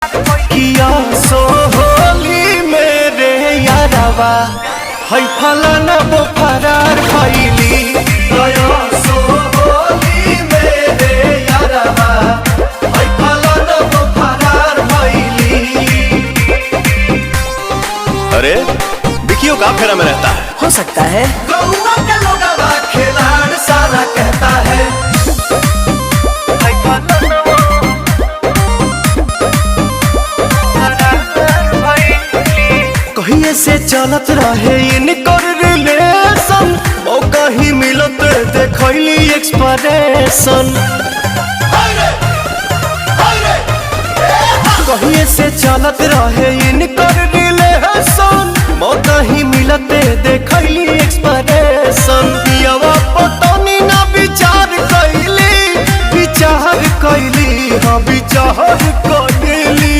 किया सो होली मेरे यारवा है फलाना वो फरार भइली। किया सो होली मेरे यारवा है फलाना वो फरार भइली। अरे विकियो का फेरा में रहता है। हो सकता है गौवा के लोगवा खिलाड़ सारा कहता है। कहिए से चलत रहे इनकर रिलेशन, मौका ही मिलत देखली एक्सप्रेशन। कहिए से चलत रहे इनकर रिलेशन, मौका ही मिलत देखली एक्सप्रेशन। पियवा पतनी ना विचार कैली, विचार कैली हाँ विचार